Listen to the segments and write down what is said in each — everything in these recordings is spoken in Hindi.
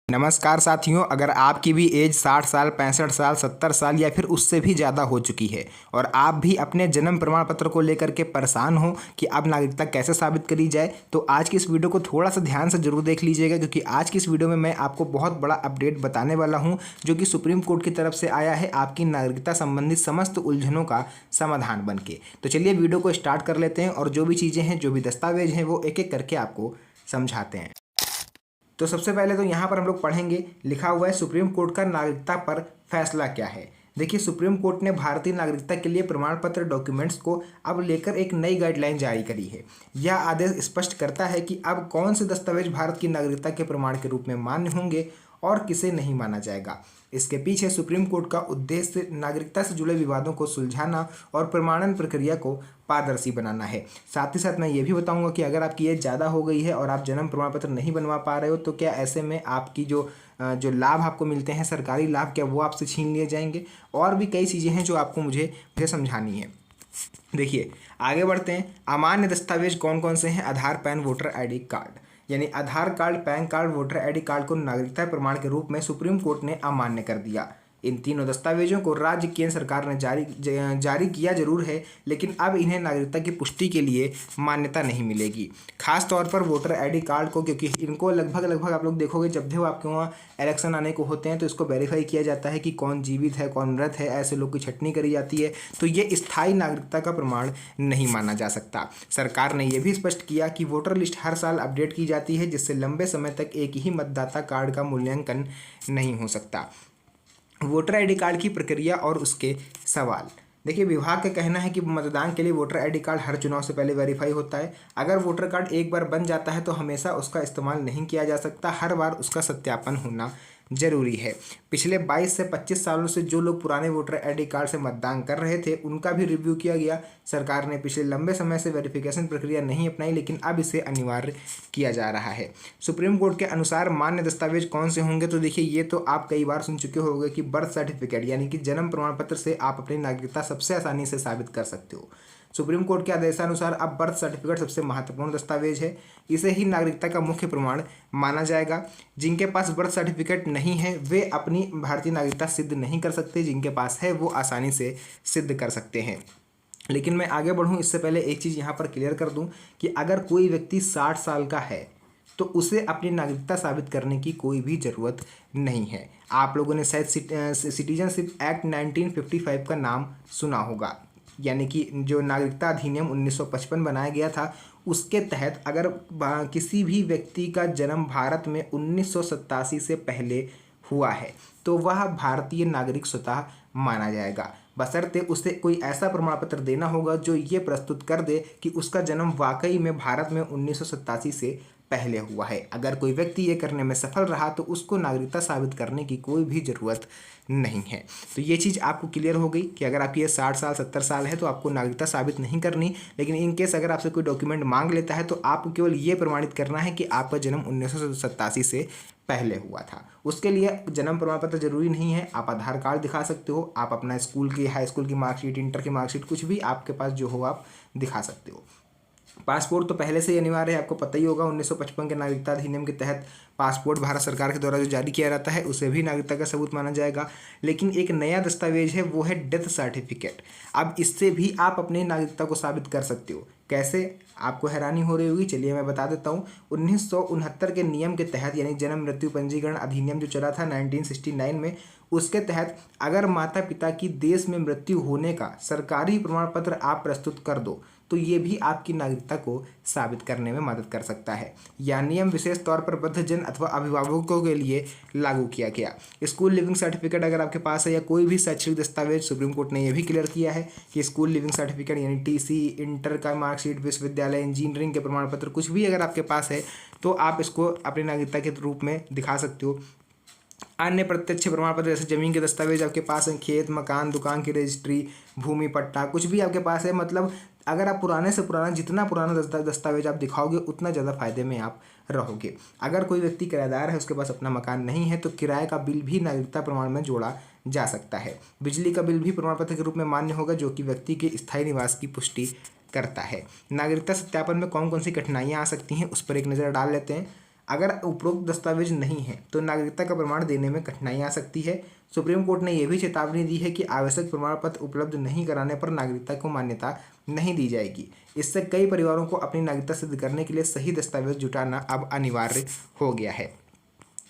नमस्कार साथियों, अगर आपकी भी एज 60 साल, 65 साल, 70 साल या फिर उससे भी ज़्यादा हो चुकी है और आप भी अपने जन्म प्रमाण पत्र को लेकर के परेशान हो कि अब नागरिकता कैसे साबित करी जाए, तो आज की इस वीडियो को थोड़ा सा ध्यान से जरूर देख लीजिएगा, क्योंकि आज की इस वीडियो में मैं आपको बहुत बड़ा अपडेट बताने वाला हूँ जो कि सुप्रीम कोर्ट की तरफ से आया है आपकी नागरिकता संबंधित समस्त उलझनों का समाधान बन के। तो चलिए वीडियो को स्टार्ट कर लेते हैं और जो भी चीज़ें हैं, जो भी दस्तावेज हैं, वो एक एक करके आपको समझाते हैं। तो सबसे पहले तो यहाँ पर हम लोग पढ़ेंगे, लिखा हुआ है सुप्रीम कोर्ट का नागरिकता पर फैसला क्या है। देखिए, सुप्रीम कोर्ट ने भारतीय नागरिकता के लिए प्रमाण पत्र डॉक्यूमेंट्स को अब लेकर एक नई गाइडलाइन जारी करी है। यह आदेश स्पष्ट करता है कि अब कौन से दस्तावेज भारत की नागरिकता के प्रमाण के रूप में मान्य होंगे और किसे नहीं माना जाएगा। इसके पीछे सुप्रीम कोर्ट का उद्देश्य नागरिकता से जुड़े विवादों को सुलझाना और प्रमाणन प्रक्रिया को पारदर्शी बनाना है। साथ ही साथ मैं ये भी बताऊंगा कि अगर आपकी एज ज़्यादा हो गई है और आप जन्म प्रमाण पत्र नहीं बनवा पा रहे हो, तो क्या ऐसे में आपकी जो लाभ आपको मिलते हैं, सरकारी लाभ, क्या वो आपसे छीन लिए जाएंगे। और भी कई चीज़ें हैं जो आपको मुझे समझानी है। देखिए, आगे बढ़ते हैं। अमान्य दस्तावेज कौन कौन से हैं? Aadhaar, PAN, voter ID card. यानी Aadhaar card, PAN card, voter ID card को नागरिकता प्रमाण के रूप में सुप्रीम कोर्ट ने अमान्य कर दिया। इन तीनों दस्तावेजों को राज्य केंद्र सरकार ने जारी किया जरूर है, लेकिन अब इन्हें नागरिकता की पुष्टि के लिए मान्यता नहीं मिलेगी। खास तौर पर वोटर आईडी कार्ड को, क्योंकि इनको लगभग आप लोग देखोगे जब भी वो आपके वहाँ इलेक्शन आने को होते हैं तो इसको वेरीफाई किया जाता है कि कौन जीवित है, कौन मृत है, ऐसे लोग की छटनी करी जाती है। तो ये स्थायी नागरिकता का प्रमाण नहीं माना जा सकता। सरकार ने यह भी स्पष्ट किया कि वोटर लिस्ट हर साल अपडेट की जाती है, जिससे लंबे समय तक एक ही मतदाता कार्ड का मूल्यांकन नहीं हो सकता। वोटर आईडी कार्ड की प्रक्रिया और उसके सवाल। देखिए, विभाग का कहना है कि मतदान के लिए वोटर आईडी कार्ड हर चुनाव से पहले वेरीफाई होता है। अगर वोटर कार्ड एक बार बन जाता है तो हमेशा उसका इस्तेमाल नहीं किया जा सकता, हर बार उसका सत्यापन होना जरूरी है। पिछले 22 से 25 सालों से जो लोग पुराने वोटर आईडी कार्ड से मतदान कर रहे थे, उनका भी रिव्यू किया गया। सरकार ने पिछले लंबे समय से वेरिफिकेशन प्रक्रिया नहीं अपनाई, लेकिन अब इसे अनिवार्य किया जा रहा है। सुप्रीम कोर्ट के अनुसार मान्य दस्तावेज कौन से होंगे? तो देखिए, ये तो आप कई बार सुन चुके होंगे कि बर्थ सर्टिफिकेट यानी कि जन्म प्रमाण पत्र से आप अपनी नागरिकता सबसे आसानी से साबित कर सकते हो। सुप्रीम कोर्ट के आदेशानुसार अब बर्थ सर्टिफिकेट सबसे महत्वपूर्ण दस्तावेज है। इसे ही नागरिकता का मुख्य प्रमाण माना जाएगा। जिनके पास बर्थ सर्टिफिकेट नहीं है वे अपनी भारतीय नागरिकता सिद्ध नहीं कर सकते, जिनके पास है वो आसानी से सिद्ध कर सकते हैं। लेकिन मैं आगे बढ़ूँ इससे पहले एक चीज़ यहाँ पर क्लियर कर दूँ कि अगर कोई व्यक्ति 60 साल का है तो उसे अपनी नागरिकता साबित करने की कोई भी ज़रूरत नहीं है। आप लोगों ने शायद सिटीजनशिप एक्ट 1955 का नाम सुना होगा, यानी कि जो नागरिकता अधिनियम 1955 बनाया गया था, उसके तहत अगर किसी भी व्यक्ति का जन्म भारत में 1987 से पहले हुआ है तो वह भारतीय नागरिक स्वतः माना जाएगा, बशर्ते उसे कोई ऐसा प्रमाण पत्र देना होगा जो ये प्रस्तुत कर दे कि उसका जन्म वाकई में भारत में 1987 से पहले हुआ है। अगर कोई व्यक्ति ये करने में सफल रहा तो उसको नागरिकता साबित करने की कोई भी ज़रूरत नहीं है। तो ये चीज़ आपको क्लियर हो गई कि अगर आपकी ये 60 साल 70 साल है तो आपको नागरिकता साबित नहीं करनी। लेकिन इन केस अगर आपसे कोई डॉक्यूमेंट मांग लेता है तो आपको केवल ये प्रमाणित करना है कि आपका जन्म 1987 से पहले हुआ था। उसके लिए जन्म प्रमाण पत्र जरूरी नहीं है, आप आधार कार्ड दिखा सकते हो, आप अपना स्कूल की, हाई स्कूल की मार्कशीट, इंटर की मार्कशीट, कुछ भी आपके पास जो हो आप दिखा सकते हो। पासपोर्ट तो पहले से ही अनिवार्य है, आपको पता ही होगा। 1955 के नागरिकता अधिनियम के तहत पासपोर्ट भारत सरकार के द्वारा जो जारी किया जाता है उसे भी नागरिकता का सबूत माना जाएगा। लेकिन एक नया दस्तावेज है, वो है डेथ सर्टिफिकेट। अब इससे भी आप अपनी नागरिकता को साबित कर सकते हो। कैसे? आपको हैरानी हो रही होगी, चलिए मैं बता देता हूँ। 1969 के नियम के तहत, यानी जन्म मृत्यु पंजीकरण अधिनियम जो चला था 1969 में, उसके तहत अगर माता पिता की देश में मृत्यु होने का सरकारी प्रमाण पत्र आप प्रस्तुत कर दो तो ये भी आपकी नागरिकता को साबित करने में मदद कर सकता है। यह नियम विशेष तौर पर वृद्धजन अथवा अभिभावकों के लिए लागू किया गया। स्कूल लिविंग सर्टिफिकेट अगर आपके पास है या कोई भी शैक्षणिक दस्तावेज, सुप्रीम कोर्ट ने यह भी क्लियर किया है कि स्कूल लिविंग सर्टिफिकेट यानी टीसी, इंटर का मार्कशीट, विश्वविद्यालय, इंजीनियरिंग के प्रमाण पत्र, कुछ भी अगर आपके पास है तो आप इसको अपनी नागरिकता के रूप में दिखा सकते हो। अन्य प्रत्यक्ष प्रमाण पत्र जैसे जमीन के दस्तावेज आपके पास है, खेत, मकान, दुकान की रजिस्ट्री, भूमि पट्टा, कुछ भी आपके पास है। मतलब अगर आप पुराने से पुराना, जितना पुराना दस्तावेज आप दिखाओगे उतना ज़्यादा फायदे में आप रहोगे। अगर कोई व्यक्ति किराएदार है, उसके पास अपना मकान नहीं है, तो किराए का बिल भी नागरिकता प्रमाण में जोड़ा जा सकता है। बिजली का बिल भी प्रमाण पत्र के रूप में मान्य होगा, जो कि व्यक्ति के स्थायी निवास की पुष्टि करता है। नागरिकता सत्यापन में कौन कौन सी कठिनाइयाँ आ सकती हैं उस पर एक नज़र डाल लेते हैं। अगर उपरोक्त दस्तावेज नहीं है तो नागरिकता का प्रमाण देने में कठिनाई आ सकती है। सुप्रीम कोर्ट ने यह भी चेतावनी दी है कि आवश्यक प्रमाण पत्र उपलब्ध नहीं कराने पर नागरिकता को मान्यता नहीं दी जाएगी। इससे कई परिवारों को अपनी नागरिकता सिद्ध करने के लिए सही दस्तावेज जुटाना अब अनिवार्य हो गया है।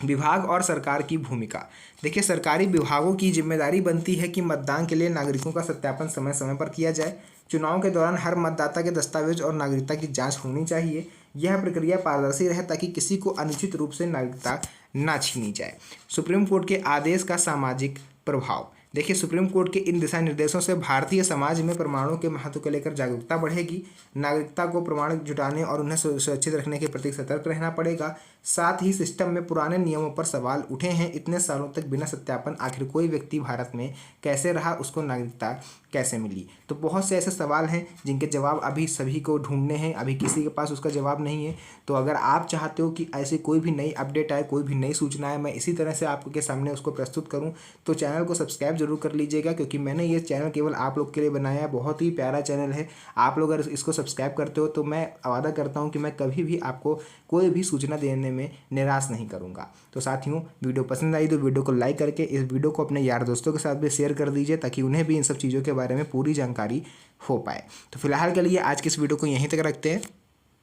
विभाग और सरकार की भूमिका। देखिए, सरकारी विभागों की जिम्मेदारी बनती है कि मतदान के लिए नागरिकों का सत्यापन समय समय पर किया जाए। चुनाव के दौरान हर मतदाता के दस्तावेज और नागरिकता की जांच होनी चाहिए। यह प्रक्रिया पारदर्शी रहे ताकि किसी को अनुचित रूप से नागरिकता ना छीनी जाए। सुप्रीम कोर्ट के आदेश का सामाजिक प्रभाव। देखिए, सुप्रीम कोर्ट के इन दिशा निर्देशों से भारतीय समाज में प्रमाणों के महत्व को लेकर जागरूकता बढ़ेगी। नागरिकता को प्रमाण जुटाने और उन्हें सुरक्षित रखने के प्रति सतर्क रहना पड़ेगा। साथ ही सिस्टम में पुराने नियमों पर सवाल उठे हैं। इतने सालों तक बिना सत्यापन आखिर कोई व्यक्ति भारत में कैसे रहा, उसको नागरिकता कैसे मिली? तो बहुत से ऐसे सवाल हैं जिनके जवाब अभी सभी को ढूंढने हैं, अभी किसी के पास उसका जवाब नहीं है। तो अगर आप चाहते हो कि ऐसे कोई भी नई अपडेट आए, कोई भी नई सूचना आए, मैं इसी तरह से आपके सामने उसको प्रस्तुत करूं, तो चैनल को सब्सक्राइब जरूर कर लीजिएगा, क्योंकि मैंने ये चैनल केवल आप लोग के लिए बनाया है। बहुत ही प्यारा चैनल है। आप लोग अगर इसको सब्सक्राइब करते हो तो मैं वादा करता हूँ कि मैं कभी भी आपको कोई भी सूचना देने में निराश नहीं करूँगा। तो साथियों, वीडियो पसंद आई तो वीडियो को लाइक करके इस वीडियो को अपने यार दोस्तों के साथ भी शेयर कर दीजिए, ताकि उन्हें भी इन सब चीज़ों के बारे में पूरी जानकारी हो पाए। तो फिलहाल के लिए आज की इस वीडियो को यहीं तक रखते हैं।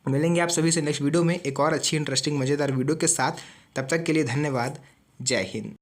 मिलेंगे आप सभी से नेक्स्ट वीडियो में एक और अच्छी इंटरेस्टिंग मज़ेदार वीडियो के साथ। तब तक के लिए धन्यवाद। जय हिंद।